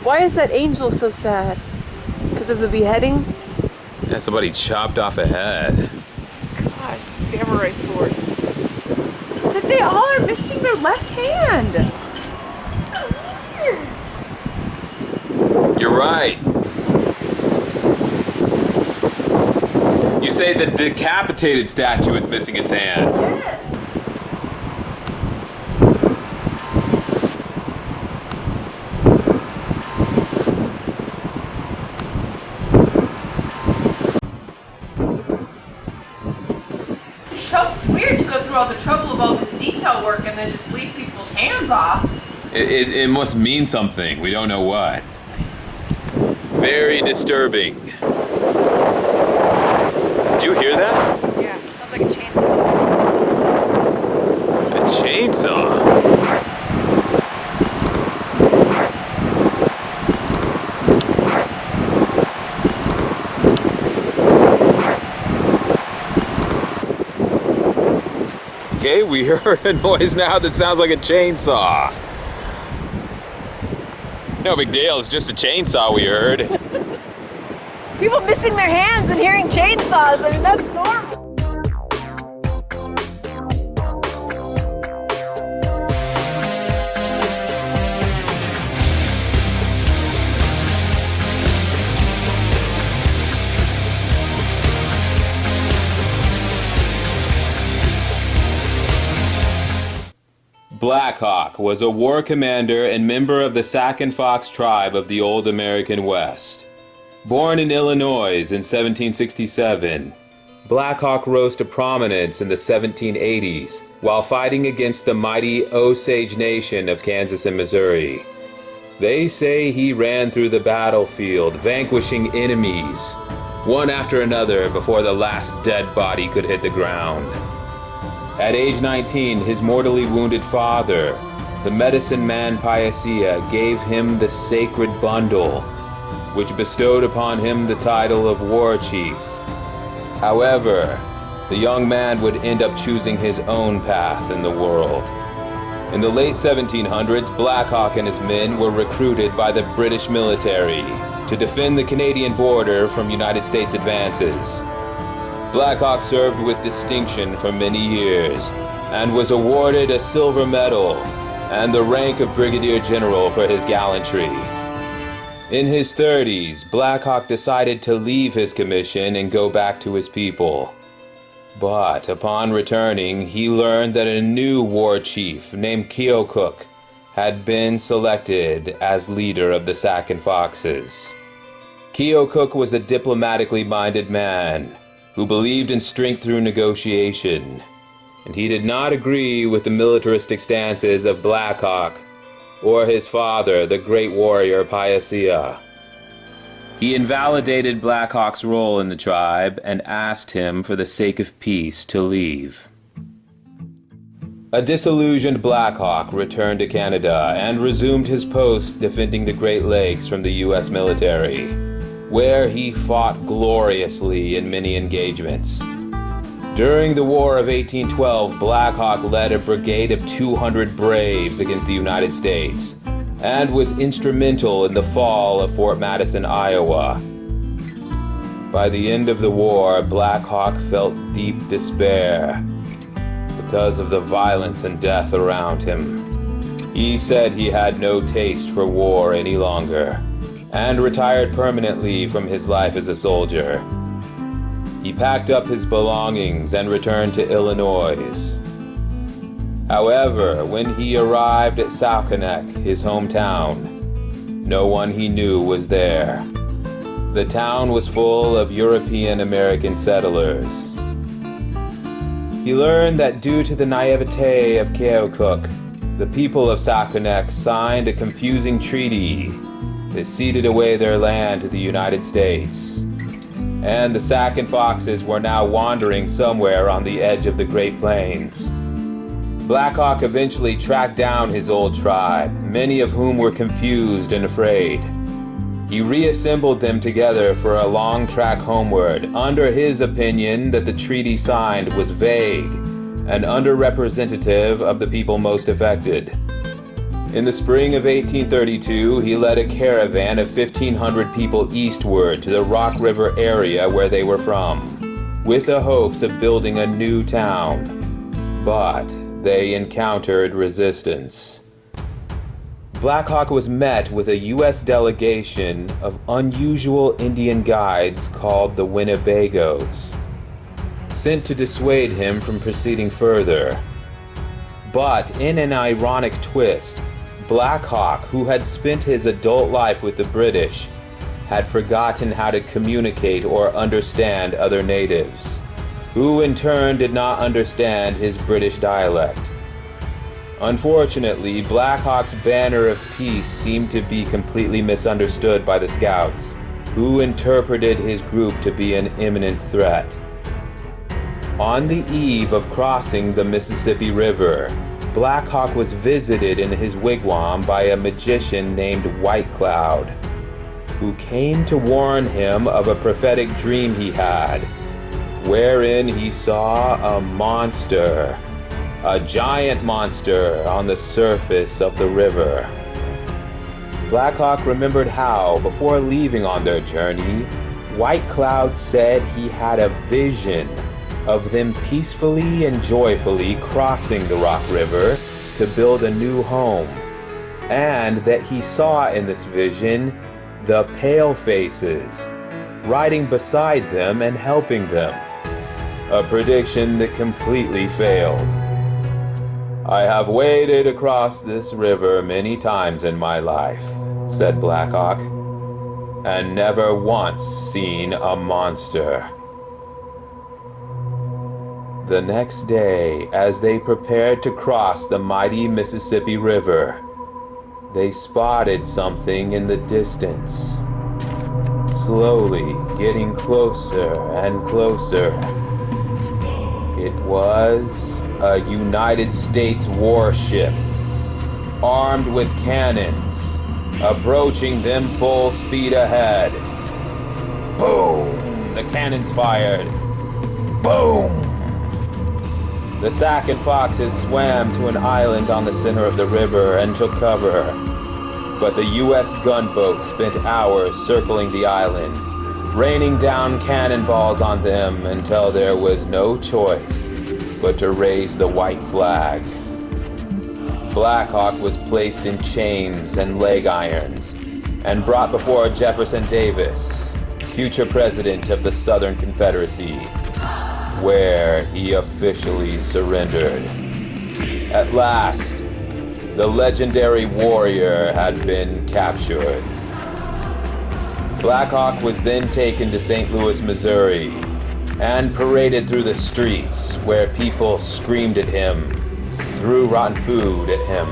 Why is that angel so sad? Because of the beheading? Yeah, somebody chopped off a head. Gosh, samurai sword. But they all are missing their left hand. You're right. You say the decapitated statue is missing its hand. Yes. Weird to go through all the trouble of all this detail work and then just leave people's hands off. It must mean something. We don't know what. Very disturbing. Did you hear that? Yeah, sounds like a chainsaw. A chainsaw? Okay, we heard a noise now that sounds like a chainsaw. No big deal, it's just a chainsaw we heard. People missing their hands and hearing chainsaws, I mean, that's normal. Blackhawk was a war commander and member of the Sac and Fox tribe of the old American West. Born in Illinois in 1767, Blackhawk rose to prominence in the 1780s while fighting against the mighty Osage Nation of Kansas and Missouri. They say he ran through the battlefield, vanquishing enemies, one after another before the last dead body could hit the ground. At age 19, his mortally wounded father, the medicine man Paesia, gave him the sacred bundle, which bestowed upon him the title of war chief. However, the young man would end up choosing his own path in the world. In the late 1700s, Blackhawk and his men were recruited by the British military to defend the Canadian border from United States advances. Blackhawk served with distinction for many years and was awarded a silver medal and the rank of brigadier general for his gallantry. In his 30s, Blackhawk decided to leave his commission and go back to his people. But upon returning, he learned that a new war chief named Keokuk had been selected as leader of the Sac and Foxes. Keokuk was a diplomatically minded man who believed in strength through negotiation, and he did not agree with the militaristic stances of Blackhawk or his father, the great warrior Paesia. He invalidated Blackhawk's role in the tribe and asked him, for the sake of peace, to leave. A disillusioned Blackhawk returned to Canada and resumed his post defending the Great Lakes from the U.S. military, where he fought gloriously in many engagements. During the War of 1812, Blackhawk led a brigade of 200 braves against the United States and was instrumental in the fall of Fort Madison, Iowa. By the end of the war, Blackhawk felt deep despair because of the violence and death around him. He said he had no taste for war any longer and retired permanently from his life as a soldier. He packed up his belongings and returned to Illinois. However, when he arrived at Sauconnec, his hometown, no one he knew was there. The town was full of European American settlers. He learned that due to the naivete of Keokuk, the people of Sauconnec signed a confusing treaty that ceded away their land to the United States. And the Sac and Foxes were now wandering somewhere on the edge of the Great Plains. Blackhawk eventually tracked down his old tribe, many of whom were confused and afraid. He reassembled them together for a long track homeward, under his opinion that the treaty signed was vague and underrepresentative of the people most affected. In the spring of 1832, he led a caravan of 1,500 people eastward to the Rock River area where they were from, with the hopes of building a new town. But they encountered resistance. Blackhawk was met with a U.S. delegation of unusual Indian guides called the Winnebagos, sent to dissuade him from proceeding further. But in an ironic twist, Blackhawk, who had spent his adult life with the British, had forgotten how to communicate or understand other natives, who in turn did not understand his British dialect. Unfortunately, Blackhawk's banner of peace seemed to be completely misunderstood by the scouts, who interpreted his group to be an imminent threat. On the eve of crossing the Mississippi River, Blackhawk was visited in his wigwam by a magician named White Cloud, who came to warn him of a prophetic dream he had, wherein he saw a monster, a giant monster on the surface of the river. Blackhawk remembered how, before leaving on their journey, White Cloud said he had a vision of them peacefully and joyfully crossing the Rock River to build a new home, and that he saw in this vision the Palefaces riding beside them and helping them. A prediction that completely failed. "I have waded across this river many times in my life," said Blackhawk, "and never once seen a monster." The next day, as they prepared to cross the mighty Mississippi River, they spotted something in the distance, slowly getting closer and closer. It was a United States warship, armed with cannons, approaching them full speed ahead. Boom! The cannons fired. Boom! The Sac and Foxes swam to an island on the center of the river and took cover. But the U.S. gunboat spent hours circling the island, raining down cannonballs on them until there was no choice but to raise the white flag. Blackhawk was placed in chains and leg irons and brought before Jefferson Davis, future president of the Southern Confederacy, where he officially surrendered. At last, the legendary warrior had been captured. Blackhawk was then taken to St. Louis, Missouri, and paraded through the streets where people screamed at him, threw rotten food at him.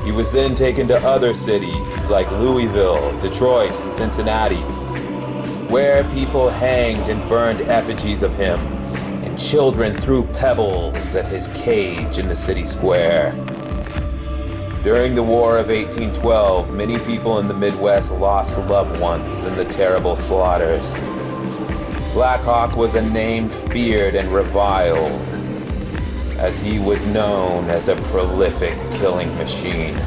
He was then taken to other cities like Louisville, Detroit, and Cincinnati, where people hanged and burned effigies of him, and children threw pebbles at his cage in the city square. During the War of 1812, many people in the Midwest lost loved ones in the terrible slaughters. Blackhawk was a name feared and reviled, as he was known as a prolific killing machine.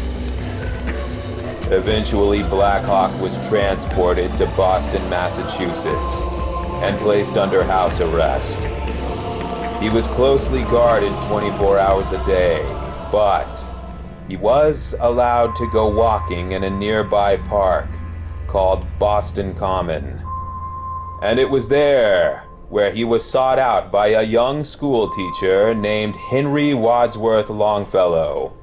Eventually, Blackhawk was transported to Boston, Massachusetts, and placed under house arrest. He was closely guarded 24 hours a day, but he was allowed to go walking in a nearby park called Boston Common. And it was there where he was sought out by a young school teacher named Henry Wadsworth Longfellow.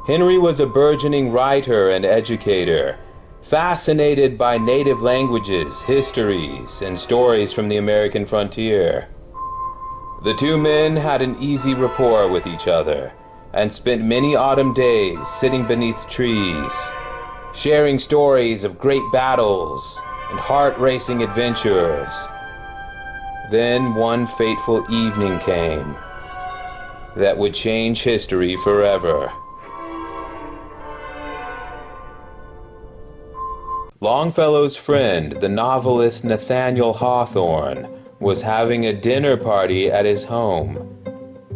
Henry was a burgeoning writer and educator, fascinated by native languages, histories, and stories from the American frontier. The two men had an easy rapport with each other and spent many autumn days sitting beneath trees, sharing stories of great battles and heart-racing adventures. Then one fateful evening came that would change history forever. Longfellow's friend, the novelist Nathaniel Hawthorne, was having a dinner party at his home.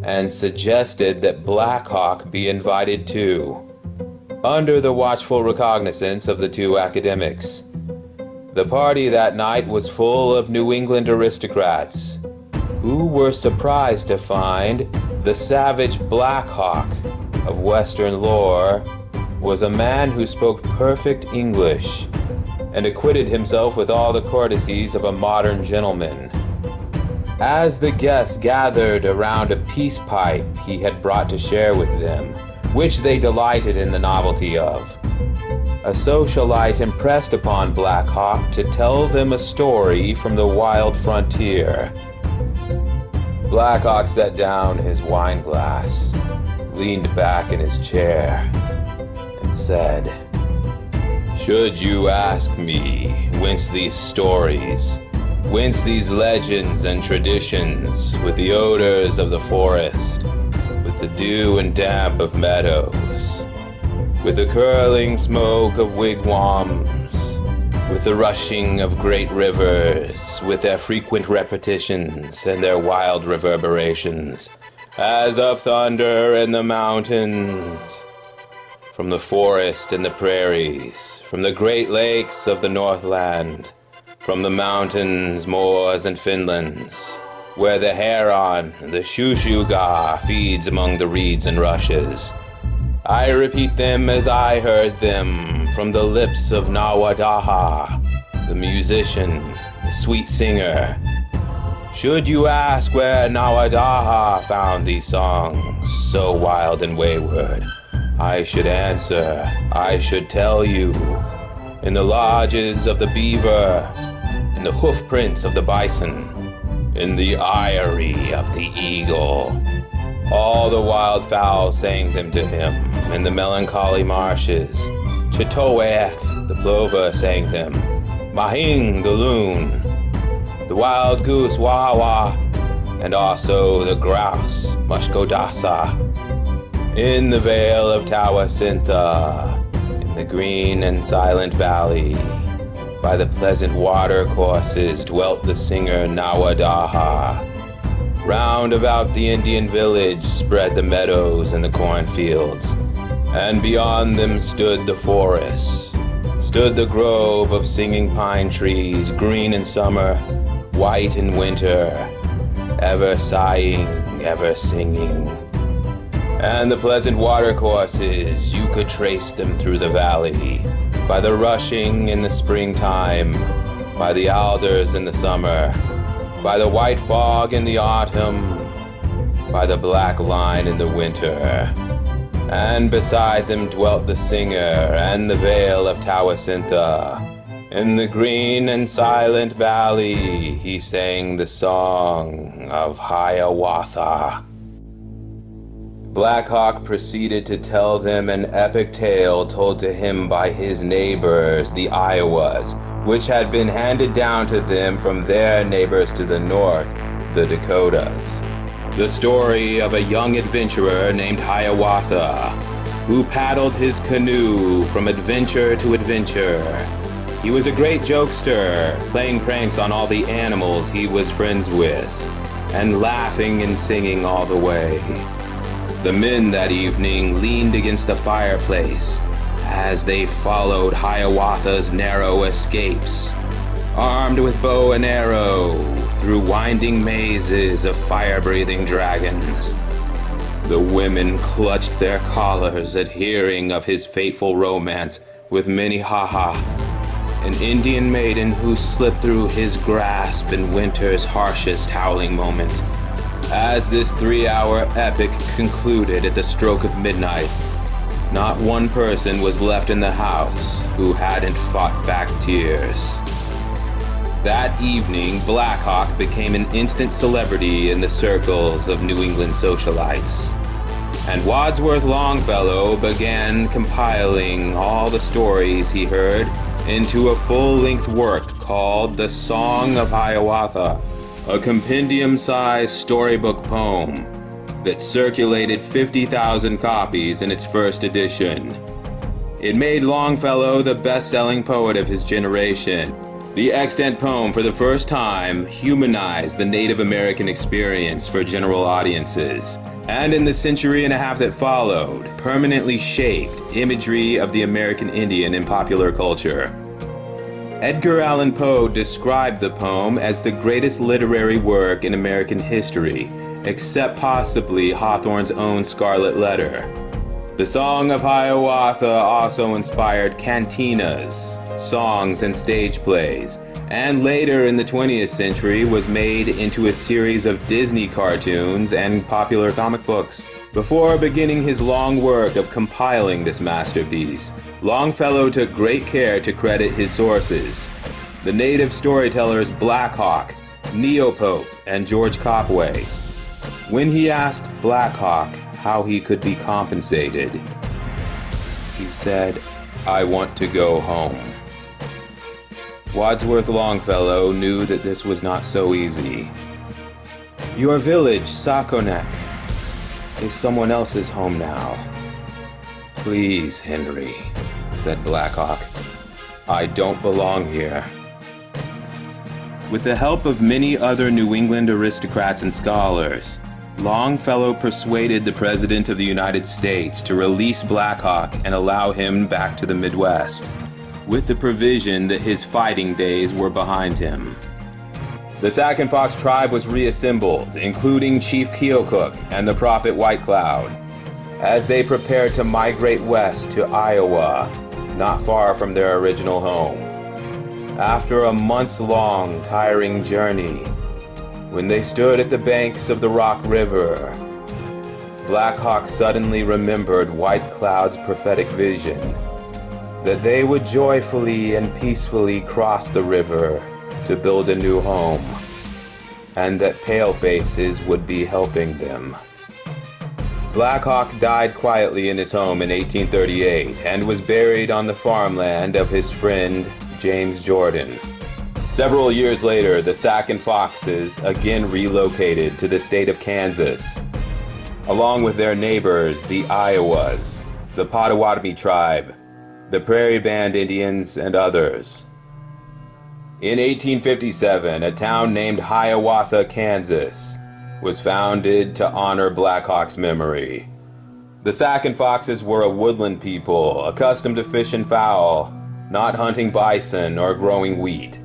and suggested that Blackhawk be invited too, under the watchful recognizance of the two academics. The party that night was full of New England aristocrats, who were surprised to find the savage Blackhawk of Western lore was a man who spoke perfect English and acquitted himself with all the courtesies of a modern gentleman. As the guests gathered around a peace pipe he had brought to share with them, which they delighted in the novelty of, a socialite impressed upon Blackhawk to tell them a story from the wild frontier. Blackhawk set down his wine glass, leaned back in his chair, and said, "Should you ask me whence these stories, whence these legends and traditions, with the odors of the forest, with the dew and damp of meadows, with the curling smoke of wigwams, with the rushing of great rivers, with their frequent repetitions and their wild reverberations, as of thunder in the mountains, from the forest and the prairies, from the great lakes of the Northland, from the mountains, moors, and finlands, where the heron, the shushuga, feeds among the reeds and rushes. I repeat them as I heard them from the lips of Nawadaha, the musician, the sweet singer. Should you ask where Nawadaha found these songs so wild and wayward, I should answer, I should tell you, in the lodges of the beaver, in the hoof prints of the bison, in the eyrie of the eagle. All the wild fowl sang them to him in the melancholy marshes. Chitoek, the plover, sang them. Mahing, the loon. The wild goose, wawa, and also the grouse, mushkodasa. In the vale of Tawasintha, in the green and silent valley, by the pleasant water courses dwelt the singer Nawadaha. Round about the Indian village spread the meadows and the cornfields, and beyond them stood the forest, stood the grove of singing pine trees, green in summer, white in winter, ever sighing, ever singing. And the pleasant watercourses, you could trace them through the valley, by the rushing in the springtime, by the alders in the summer, by the white fog in the autumn, by the black line in the winter. And beside them dwelt the singer and the vale of Tawasintha. In the green and silent valley he sang the song of Hiawatha. Blackhawk proceeded to tell them an epic tale told to him by his neighbors, the Iowas, which had been handed down to them from their neighbors to the north, the Dakotas. The story of a young adventurer named Hiawatha, who paddled his canoe from adventure to adventure. He was a great jokester, playing pranks on all the animals he was friends with, and laughing and singing all the way. The men that evening leaned against the fireplace as they followed Hiawatha's narrow escapes, armed with bow and arrow, through winding mazes of fire-breathing dragons. The women clutched their collars at hearing of his fateful romance with Minnehaha, an Indian maiden who slipped through his grasp in winter's harshest howling moment. As this 3-hour epic concluded at the stroke of midnight, not one person was left in the house who hadn't fought back tears. That evening, Blackhawk became an instant celebrity in the circles of New England socialites, and Wadsworth Longfellow began compiling all the stories he heard into a full-length work called The Song of Hiawatha, a compendium-sized storybook poem that circulated 50,000 copies in its first edition. It made Longfellow the best-selling poet of his generation, The extant poem for the first time humanized the Native American experience for general audiences, and in the century and a half that followed, permanently shaped imagery of the American Indian in popular culture. Edgar Allan Poe described the poem as the greatest literary work in American history, except possibly Hawthorne's own Scarlet Letter. The Song of Hiawatha also inspired cantinas, songs, and stage plays, and later in the 20th century was made into a series of Disney cartoons and popular comic books. Before beginning his long work of compiling this masterpiece, Longfellow took great care to credit his sources, the native storytellers Blackhawk, Neopope, and George Copway. When he asked Blackhawk how he could be compensated, he said, "I want to go home." Wadsworth Longfellow knew that this was not so easy. Your village, Sakonek, is someone else's home now. Please, Henry, said Blackhawk. I don't belong here. With the help of many other New England aristocrats and scholars, Longfellow persuaded the President of the United States to release Blackhawk and allow him back to the Midwest, with the provision that his fighting days were behind him. The Sac and Fox tribe was reassembled, including Chief Keokuk and the prophet White Cloud, as they prepared to migrate west to Iowa, not far from their original home. After a months-long, tiring journey, when they stood at the banks of the Rock River, Blackhawk suddenly remembered White Cloud's prophetic vision, that they would joyfully and peacefully cross the river to build a new home, and that palefaces would be helping them. Blackhawk died quietly in his home in 1838 and was buried on the farmland of his friend James Jordan. Several years later, the Sac and Foxes again relocated to the state of Kansas, along with their neighbors, the Iowas, the Potawatomi tribe, the Prairie Band Indians, and others. In 1857, a town named Hiawatha, Kansas, was founded to honor Blackhawk's memory. The Sac and Foxes were a woodland people, accustomed to fish and fowl, not hunting bison or growing wheat.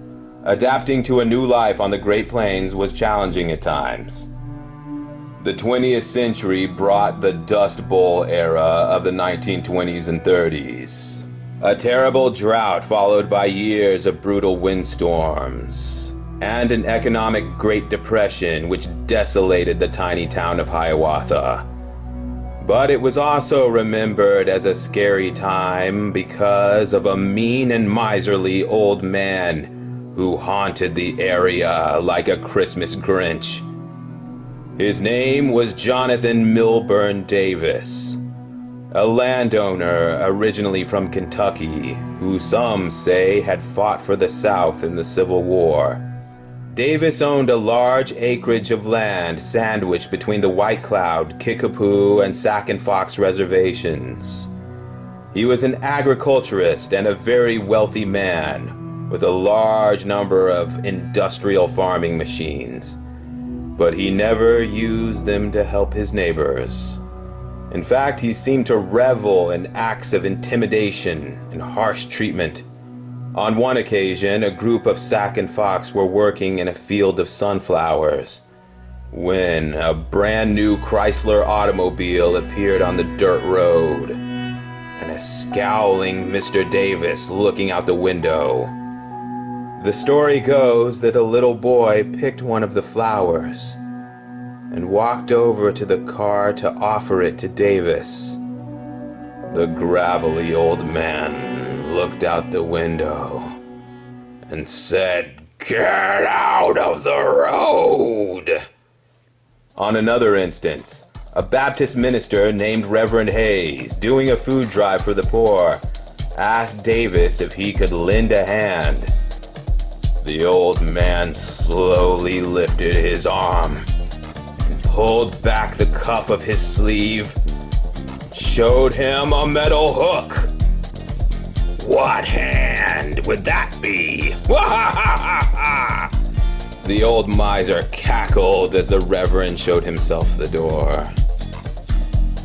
Adapting to a new life on the Great Plains was challenging at times. The 20th century brought the Dust Bowl era of the 1920s and 30s. A terrible drought followed by years of brutal windstorms, and an economic Great Depression which desolated the tiny town of Hiawatha. But it was also remembered as a scary time because of a mean and miserly old man who haunted the area like a Christmas Grinch. His name was Jonathan Milburn Davis, a landowner originally from Kentucky, who some say had fought for the South in the Civil War. Davis owned a large acreage of land sandwiched between the White Cloud, Kickapoo, and Sac and Fox reservations. He was an agriculturist and a very wealthy man, with a large number of industrial farming machines. But he never used them to help his neighbors. In fact, he seemed to revel in acts of intimidation and harsh treatment. On one occasion, a group of Sac and Fox were working in a field of sunflowers when a brand new Chrysler automobile appeared on the dirt road, and a scowling Mr. Davis looking out the window. The story goes that a little boy picked one of the flowers and walked over to the car to offer it to Davis. The gravelly old man looked out the window and said, "Get out of the road!" On another instance, a Baptist minister named Reverend Hayes, doing a food drive for the poor, asked Davis if he could lend a hand. The old man slowly lifted his arm, pulled back the cuff of his sleeve, showed him a metal hook. What hand would that be? The old miser cackled as the Reverend showed himself the door.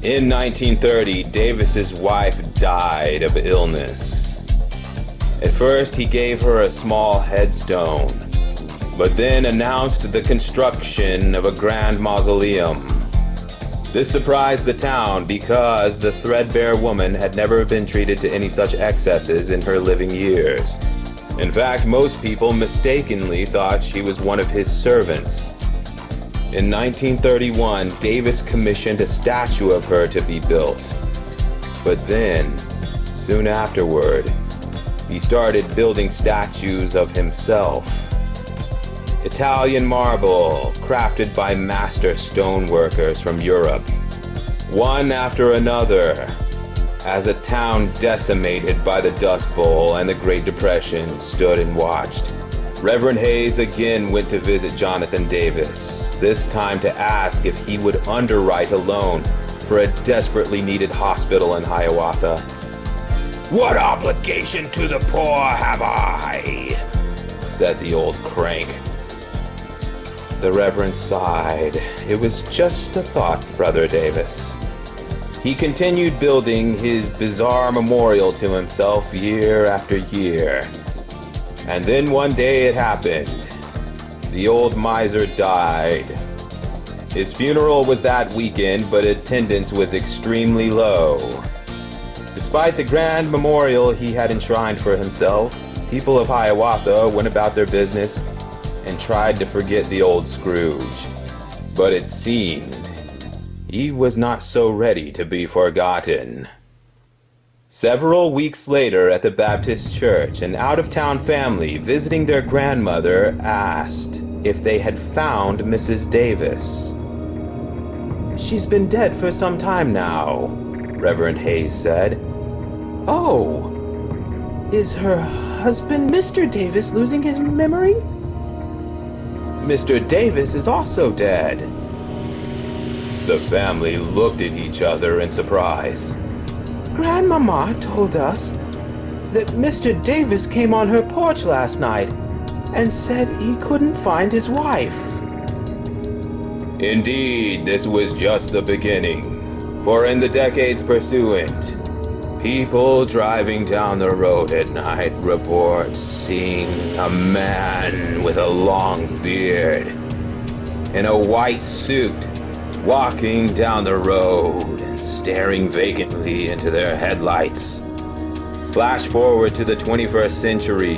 In 1930, Davis's wife died of illness. At first, he gave her a small headstone, but then announced the construction of a grand mausoleum. This surprised the town because the threadbare woman had never been treated to any such excesses in her living years. In fact, most people mistakenly thought she was one of his servants. In 1931, Davis commissioned a statue of her to be built. But then, soon afterward, he started building statues of himself. Italian marble, crafted by master stoneworkers from Europe, one after another, as a town decimated by the Dust Bowl and the Great Depression stood and watched. Reverend Hayes again went to visit Jonathan Davis, this time to ask if he would underwrite a loan for a desperately needed hospital in Hiawatha. "What obligation to the poor have I?" said the old crank. The Reverend sighed. It was just a thought, Brother Davis. He continued building his bizarre memorial to himself year after year. And then one day it happened. The old miser died. His funeral was that weekend, but attendance was extremely low. Despite the grand memorial he had enshrined for himself, people of Hiawatha went about their business and tried to forget the old Scrooge. But it seemed he was not so ready to be forgotten. Several weeks later at the Baptist church, an out-of-town family visiting their grandmother asked if they had found Mrs. Davis. "She's been dead for some time now," Reverend Hayes said. "Oh, is her husband, Mr. Davis, losing his memory?" "Mr. Davis is also dead." The family looked at each other in surprise. "Grandmama told us that Mr. Davis came on her porch last night and said he couldn't find his wife." Indeed, this was just the beginning, for in the decades pursuant, people driving down the road at night report seeing a man with a long beard in a white suit walking down the road and staring vacantly into their headlights. Flash forward to the 21st century,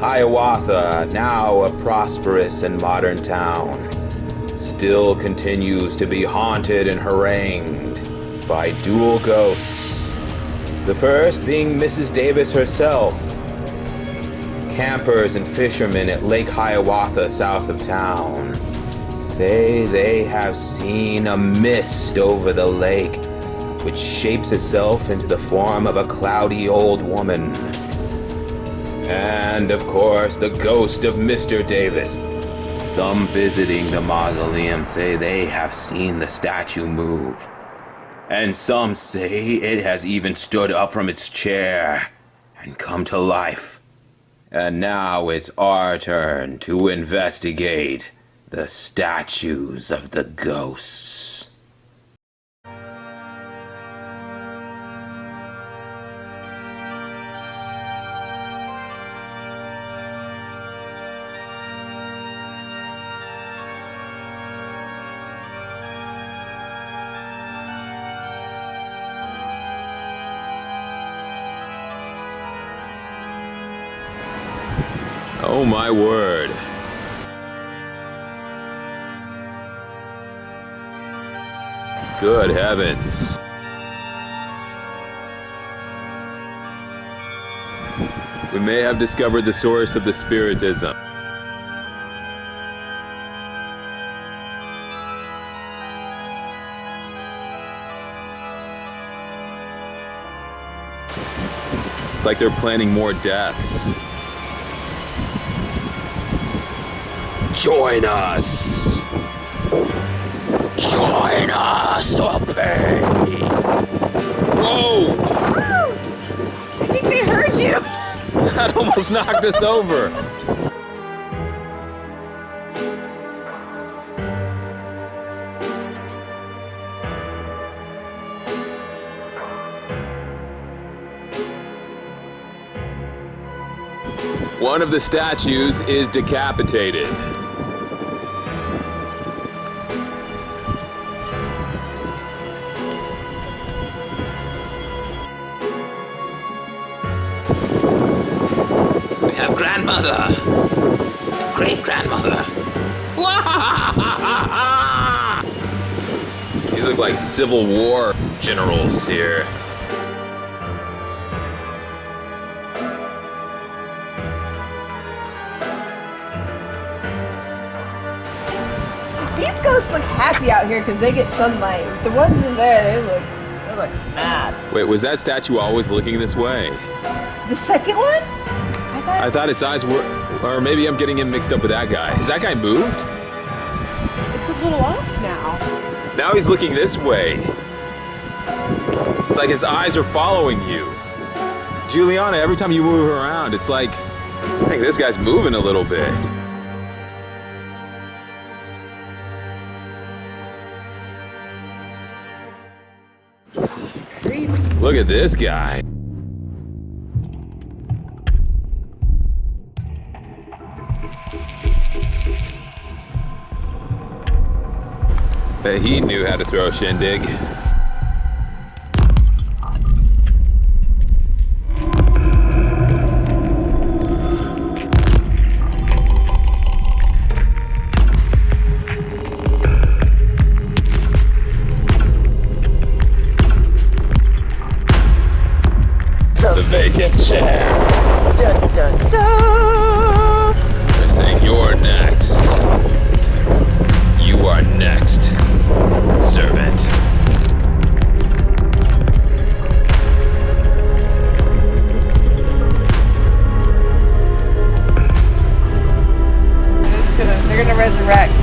Hiawatha, now a prosperous and modern town, still continues to be haunted and harangued by dual ghosts. The first being Mrs. Davis herself. Campers and fishermen at Lake Hiawatha south of town say they have seen a mist over the lake which shapes itself into the form of a cloudy old woman. And of course, the ghost of Mr. Davis. Some visiting the mausoleum say they have seen the statue move. And some say it has even stood up from its chair and come to life. And now it's our turn to investigate the statues of the ghosts. Oh my word. Good heavens. We may have discovered the source of the spiritism. It's like they're planning more deaths. Join us! Join us, okay? Whoa! I think they heard you! almost knocked us over. One of the statues is decapitated. We have grandmother, great-grandmother. These look like Civil War generals here. These ghosts look happy out here because they get sunlight. The ones in there, they look mad. Wait, was that statue always looking this way? The second one? I thought its eyes were, or maybe I'm getting him mixed up with that guy. Has that guy moved? It's a little off now. Now he's looking this way. It's like his eyes are following you. Julianna, every time you move around, it's like, I think this guy's moving a little bit. Creepy. Look at this guy. Bet he knew how to throw a shindig. The vacant chair. Dun, dun, dun. They're saying you're next. You are next, servant. They're gonna resurrect.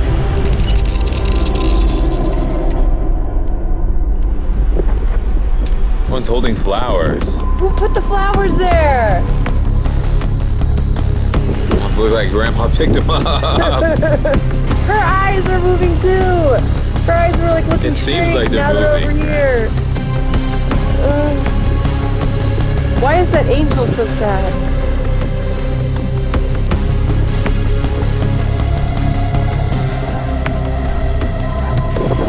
One's holding flowers. Who put the flowers there? Almost look like Grandpa picked them up. Her eyes are moving too. Her eyes were like looking It seems straight. like they're now they're moving. over here. Why is that angel so sad?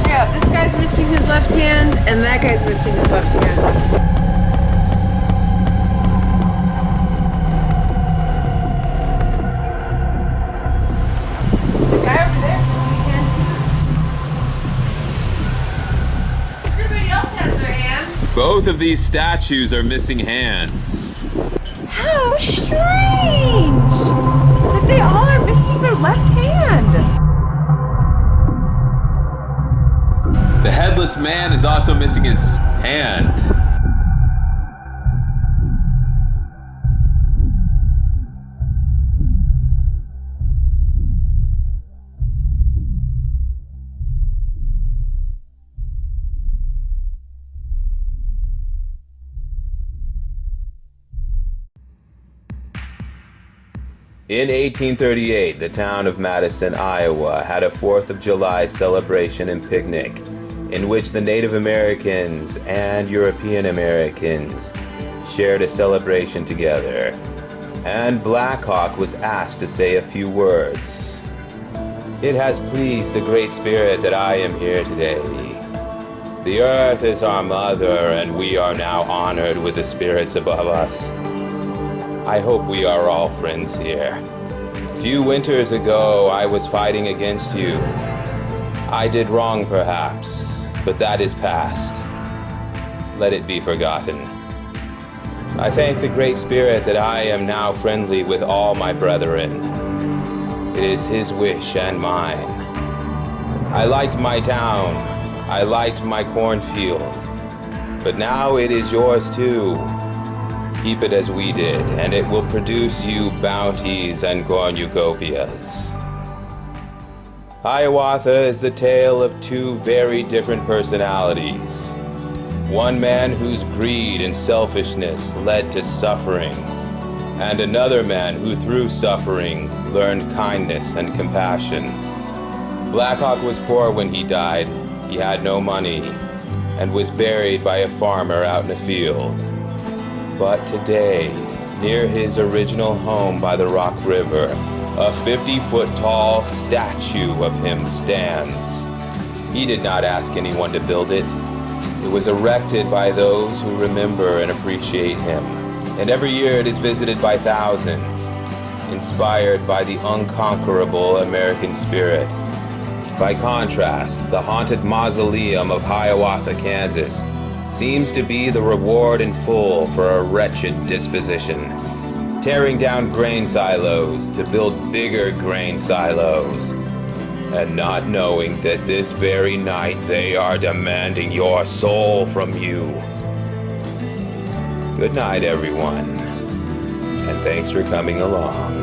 Yeah, this guy's missing his left hand, and that guy's missing his left hand. The guy over there is missing a hand too. Everybody else has their hands. Both of these statues are missing hands. How strange! That they all are missing their left hand. The headless man is also missing his hand. In 1838, the town of Madison, Iowa, had a 4th of July celebration and picnic in which the Native Americans and European Americans shared a celebration together, and Blackhawk was asked to say a few words. It has pleased the Great Spirit that I am here today. The earth is our mother, and we are now honored with the spirits above us. I hope we are all friends here. A few winters ago, I was fighting against you. I did wrong, perhaps, but that is past. Let it be forgotten. I thank the Great Spirit that I am now friendly with all my brethren. It is His wish and mine. I liked my town. I liked my cornfield. But now it is yours too. Keep it as we did, and it will produce you bounties and cornucopias. Hiawatha is the tale of two very different personalities. One man whose greed and selfishness led to suffering, and another man who through suffering learned kindness and compassion. Blackhawk was poor when he died. He had no money and was buried by a farmer out in a field. But today, near his original home by the Rock River, a 50-foot tall statue of him stands. He did not ask anyone to build it. It was erected by those who remember and appreciate him. And every year it is visited by thousands, inspired by the unconquerable American spirit. By contrast, the haunted mausoleum of Hiawatha, Kansas, seems to be the reward in full for a wretched disposition, tearing down grain silos to build bigger grain silos, and not knowing that this very night they are demanding your soul from you. Good night, everyone, and thanks for coming along.